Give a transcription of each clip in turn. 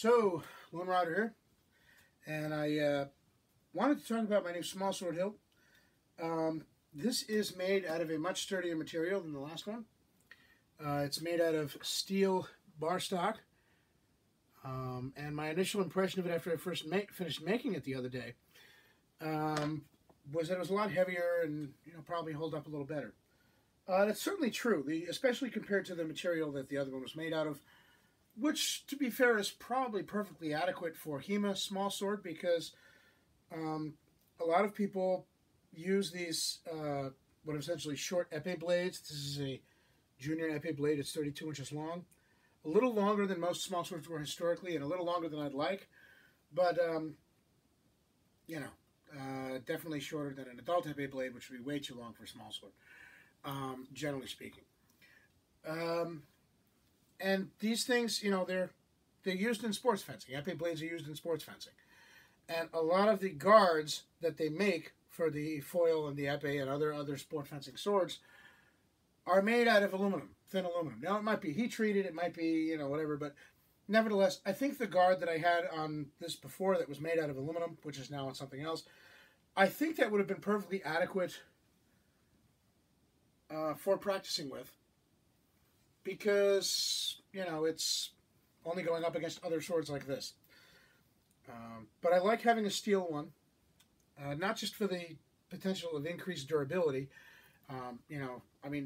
So, Lone Rider here, and I wanted to talk about my new small sword hilt. This is made out of a much sturdier material than the last one. It's made out of steel bar stock, and my initial impression of it after I first finished making it the other day was that it was a lot heavier and probably hold up a little better. That's certainly true, especially compared to the material that the other one was made out of, which, to be fair, is probably perfectly adequate for hema small sword, because a lot of people use these what are essentially short epee blades. This is a junior epee blade. It's 32 inches long, a little longer than most small swords were historically, and a little longer than I'd like, but definitely shorter than an adult epee blade, which would be way too long for a small sword, generally speaking. And these things, they're used in sports fencing. Epee blades are used in sports fencing. And a lot of the guards that they make for the foil and the epee and other sport fencing swords are made out of aluminum, thin aluminum. Now, it might be heat treated, it might be, whatever, but nevertheless, I think the guard that I had on this before that was made out of aluminum, which is now on something else, I think that would have been perfectly adequate for practicing with, because, it's only going up against other swords like this. But I like having a steel one, not just for the potential of increased durability.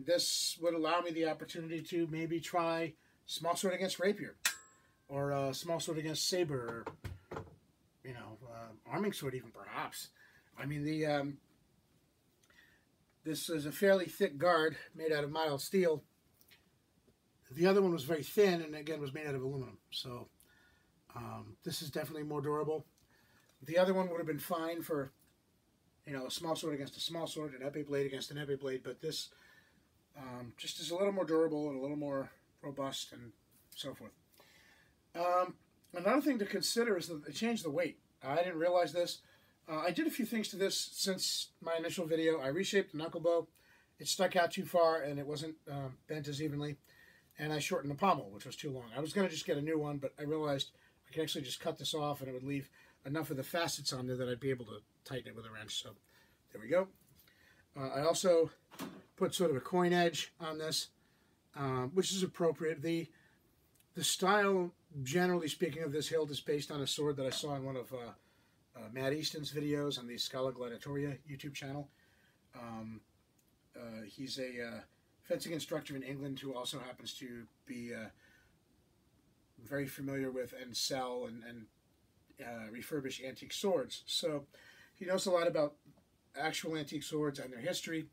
This would allow me the opportunity to maybe try small sword against rapier, or small sword against saber, or, arming sword even, perhaps. This is a fairly thick guard made out of mild steel. The other one was very thin, and again was made out of aluminum. So this is definitely more durable. The other one would have been fine for, a small sword against a small sword, an epee blade against an epee blade, but this just is a little more durable and a little more robust and so forth. Another thing to consider is that it changed the weight. I didn't realize this. I did a few things to this since my initial video. I reshaped the knuckle bow. It stuck out too far and it wasn't bent as evenly. And I shortened the pommel, which was too long. I was going to just get a new one, but I realized I could actually just cut this off and it would leave enough of the facets on there that I'd be able to tighten it with a wrench. So there we go. I also put sort of a coin edge on this, which is appropriate. The style, generally speaking, of this hilt is based on a sword that I saw in one of Matt Easton's videos on the Scala Gladiatoria YouTube channel. He's a fencing instructor in England who also happens to be very familiar with and sell and refurbish antique swords. So he knows a lot about actual antique swords and their history.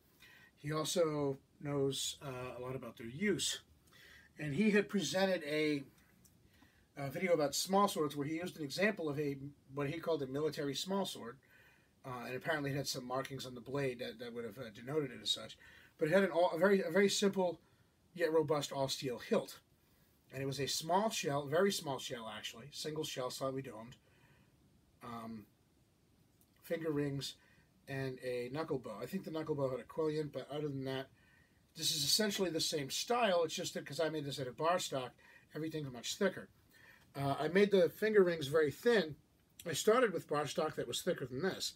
He also knows a lot about their use. And he had presented a video about small swords where he used an example of what he called a military small sword. And apparently it had some markings on the blade that would have denoted it as such. But it had a very simple yet robust all-steel hilt. And it was a small shell, very small shell actually, single shell, slightly domed, finger rings, and a knuckle bow. I think the knuckle bow had a quillion, but other than that, this is essentially the same style. It's just that because I made this out of bar stock, everything's much thicker. I made the finger rings very thin. I started with bar stock that was thicker than this,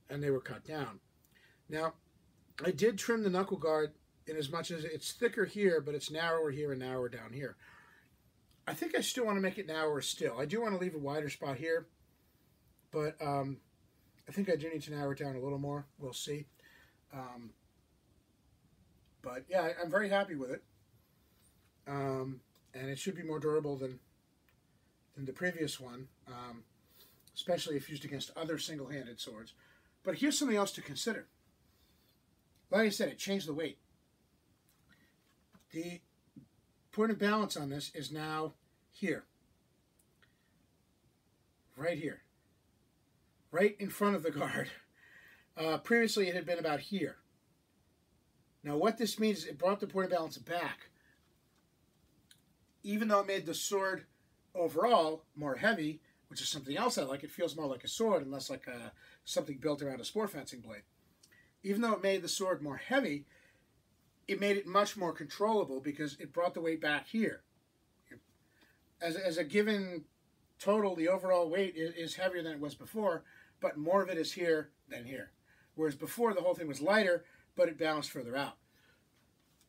and they were cut down. Now, I did trim the knuckle guard in as much as it's thicker here, but it's narrower here and narrower down here. I think I still want to make it narrower still. I do want to leave a wider spot here, but I think I do need to narrow it down a little more. We'll see. But yeah, I'm very happy with it. And it should be more durable than the previous one, especially if used against other single-handed swords. But here's something else to consider. Like I said, it changed the weight. The point of balance on this is now here. Right here. Right in front of the guard. Previously, it had been about here. Now, what this means is it brought the point of balance back. Even though it made the sword overall more heavy, which is something else I like, it feels more like a sword and less like something built around a sport fencing blade. Even though it made the sword more heavy, it made it much more controllable because it brought the weight back here. As a given total, the overall weight is heavier than it was before, but more of it is here than here. Whereas before, the whole thing was lighter, but it balanced further out.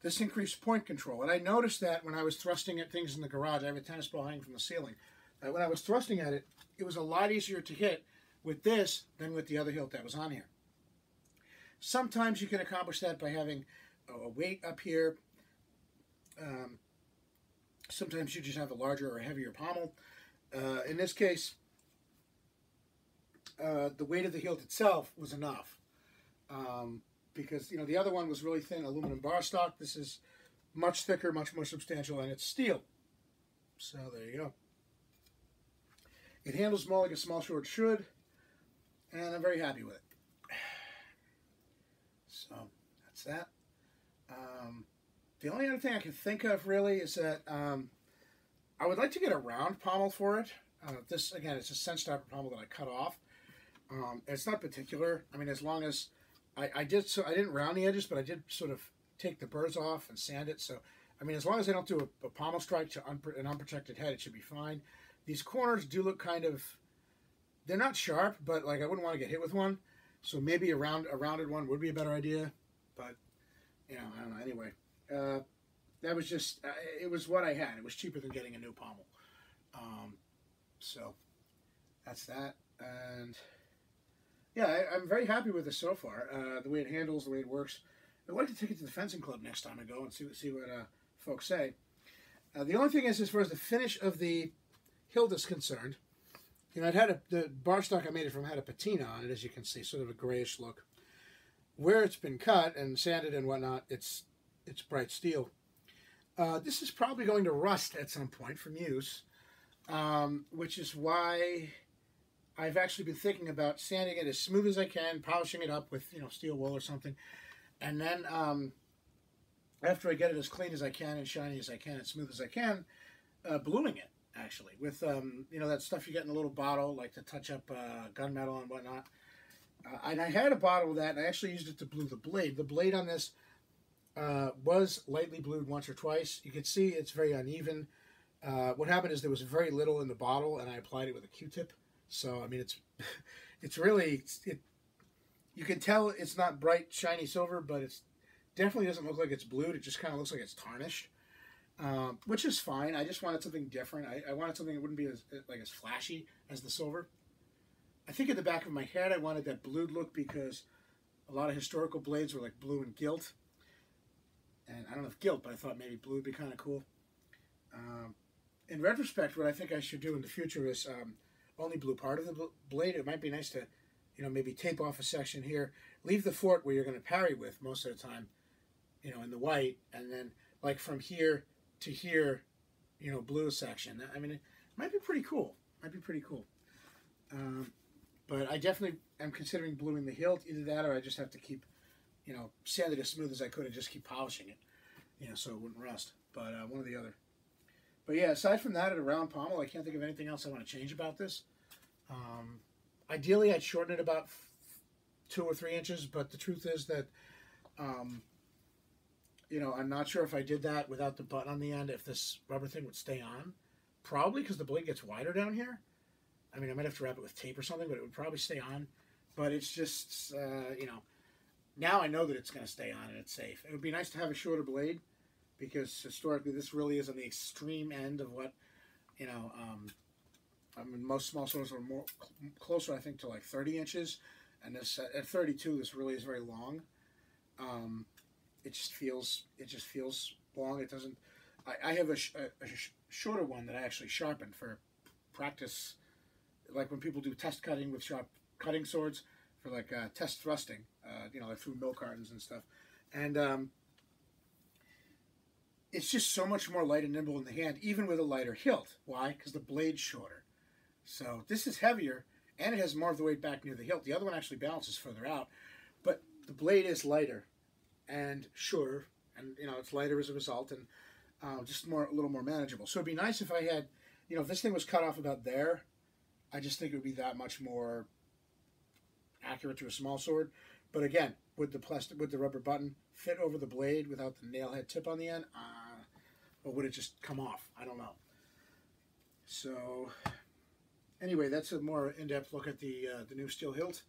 This increased point control. And I noticed that when I was thrusting at things in the garage. I have a tennis ball hanging from the ceiling. When I was thrusting at it, it was a lot easier to hit with this than with the other hilt that was on here. Sometimes you can accomplish that by having a weight up here. Sometimes you just have a larger or heavier pommel. In this case, the weight of the hilt itself was enough. Because, you know, the other one was really thin aluminum bar stock. This is much thicker, much more substantial, and it's steel. So there you go. It handles more like a small sword should, and I'm very happy with it. So that's that. The only other thing I can think of really is that I would like to get a round pommel for it. This, again, it's a cinch stopper pommel that I cut off. It's not particular. I mean, as long as I didn't round the edges, but I did sort of take the burrs off and sand it. So, I mean, as long as I don't do a pommel strike to an unprotected head, it should be fine. These corners do look kind of, they're not sharp, but like I wouldn't want to get hit with one. So maybe a rounded one would be a better idea. But, you know, I don't know. Anyway, that was just, it was what I had. It was cheaper than getting a new pommel. So that's that. And yeah, I'm very happy with this so far. The way it handles, the way it works. I'd like to take it to the fencing club next time I go and see what folks say. The only thing is, as far as the finish of the hilt is concerned, you know, the bar stock I made it from had a patina on it, as you can see, sort of a grayish look. Where it's been cut and sanded and whatnot, it's bright steel. This is probably going to rust at some point from use, which is why I've actually been thinking about sanding it as smooth as I can, polishing it up with, you know, steel wool or something, and then after I get it as clean as I can and shiny as I can and smooth as I can, bluing it actually with you know, that stuff you get in a little bottle, like to touch up gunmetal and whatnot. And I had a bottle of that, and I actually used it to blue the blade. The blade on this was lightly blued once or twice. You can see it's very uneven. What happened is there was very little in the bottle, and I applied it with a Q-tip. So, I mean, it's really, you can tell it's not bright, shiny silver, but it definitely doesn't look like it's blued. It just kind of looks like it's tarnished, which is fine. I just wanted something different. I wanted something that wouldn't be as flashy as the silver. I think in the back of my head, I wanted that blued look because a lot of historical blades were like blue and gilt. And I don't know if gilt, but I thought maybe blue would be kind of cool. In retrospect, what I think I should do in the future is only blue part of the blade. It might be nice to, you know, maybe tape off a section here, leave the fort where you're going to parry with most of the time, you know, in the white, and then like from here to here, you know, blue section. I mean, it might be pretty cool. Might be pretty cool. But I definitely am considering bluing the hilt. Either that or I just have to keep, you know, sand it as smooth as I could and just keep polishing it, you know, so it wouldn't rust. But one or the other. But yeah, aside from that, at a round pommel, I can't think of anything else I want to change about this. Ideally, I'd shorten it about 2 or 3 inches, but the truth is that, you know, I'm not sure if I did that without the button on the end, if this rubber thing would stay on. Probably, because the blade gets wider down here. I mean, I might have to wrap it with tape or something, but it would probably stay on. But it's just, you know, now I know that it's going to stay on and it's safe. It would be nice to have a shorter blade, because historically this really is on the extreme end of what, you know, I mean, most small swords are more closer, I think, to like 30 inches, and this at 32, this really is very long. It just feels long. It doesn't. I have a shorter one that I actually sharpened for practice, like when people do test cutting with sharp cutting swords for like test thrusting, you know, like through milk cartons and stuff, and it's just so much more light and nimble in the hand, even with a lighter hilt. Why? Because the blade's shorter. So this is heavier, and it has more of the weight back near the hilt. The other one actually balances further out, but the blade is lighter and shorter, and, you know, it's lighter as a result, and just a little more manageable. So it'd be nice if I had, you know, if this thing was cut off about there, I just think it would be that much more accurate to a small sword. But again, would the rubber button fit over the blade without the nail head tip on the end? Or would it just come off? I don't know. So anyway, that's a more in-depth look at the new steel hilt,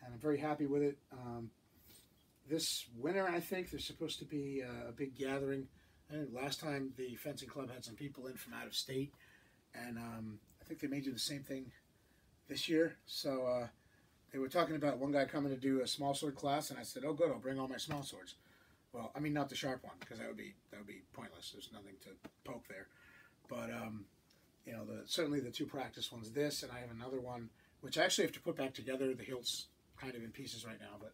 and I'm very happy with it. This winter, I think there's supposed to be a big gathering. I think last time the fencing club had some people in from out of state, and I think they may do the same thing this year. So they were talking about one guy coming to do a small sword class, and I said, "Oh, good, I'll bring all my small swords." Well, I mean, not the sharp one, because that would be pointless. There's nothing to poke there. But you know, certainly the two practice ones. This, and I have another one, which I actually have to put back together. The hilt's kind of in pieces right now, but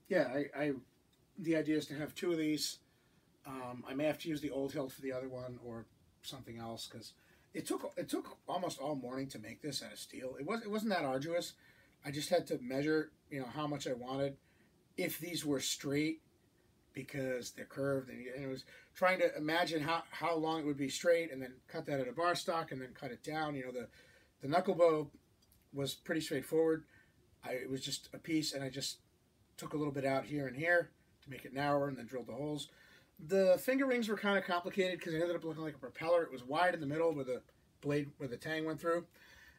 yeah, the idea is to have two of these. I may have to use the old hilt for the other one or something else, because it took almost all morning to make this out of steel. It wasn't that arduous. I just had to measure, you know, how much I wanted. If these were straight, because they're curved, and it was trying to imagine how long it would be straight, and then cut that at a bar stock, and then cut it down. You know, the knuckle bow was pretty straightforward. It was just a piece, and I just took a little bit out here and here to make it narrower, and then drilled the holes. The finger rings were kind of complicated because it ended up looking like a propeller. It was wide in the middle where the blade, where the tang went through,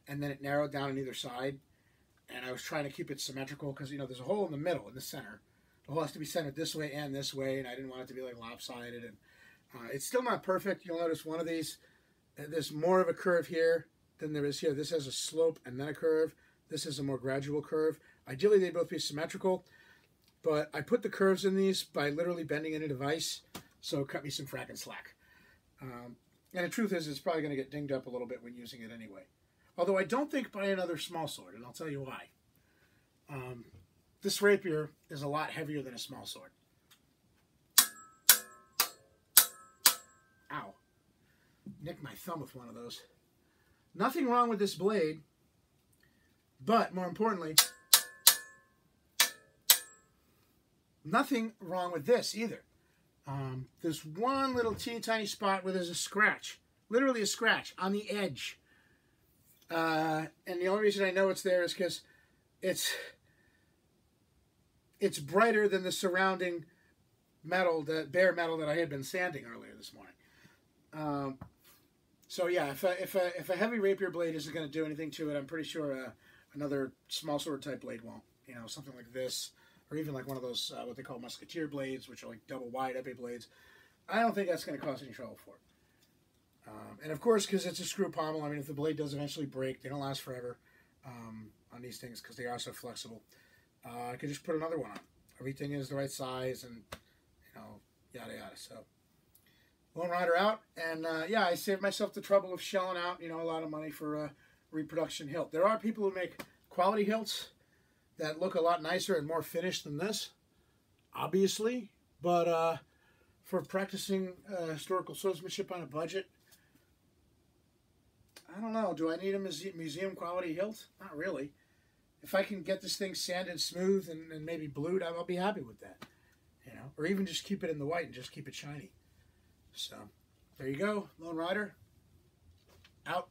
and then it narrowed down on either side. And I was trying to keep it symmetrical because, you know, there's a hole in the middle, in the center. The hole has to be centered this way and this way, and I didn't want it to be like lopsided. And it's still not perfect. You'll notice one of these, there's more of a curve here than there is here. This has a slope and then a curve. This is a more gradual curve. Ideally, they both be symmetrical. But I put the curves in these by literally bending in a device, so it cut me some fracking slack. And the truth is, it's probably going to get dinged up a little bit when using it anyway. Although I don't think buy another small sword, and I'll tell you why. This rapier is a lot heavier than a small sword. Ow. Nicked my thumb with one of those. Nothing wrong with this blade, but more importantly, nothing wrong with this either. There's one little teeny tiny spot where there's a scratch, literally a scratch on the edge. And the only reason I know it's there is because it's brighter than the surrounding metal, the bare metal that I had been sanding earlier this morning. So yeah, if a heavy rapier blade isn't going to do anything to it, I'm pretty sure another small sword type blade won't. You know, something like this. Or even like one of those, what they call musketeer blades, which are like double wide epi blades. I don't think that's going to cause any trouble for it. And of course, because it's a screw pommel, I mean, if the blade does eventually break, they don't last forever on these things because they are so flexible. I could just put another one on. Everything is the right size and, you know, yada yada. So, Lone Rider out. And yeah, I saved myself the trouble of shelling out, you know, a lot of money for a reproduction hilt. There are people who make quality hilts that look a lot nicer and more finished than this, obviously. But for practicing historical swordsmanship on a budget, I don't know. Do I need a museum quality hilt? Not really. If I can get this thing sanded smooth and maybe blued, I'll be happy with that. You know, or even just keep it in the white and just keep it shiny. So there you go, Lone Rider. Out.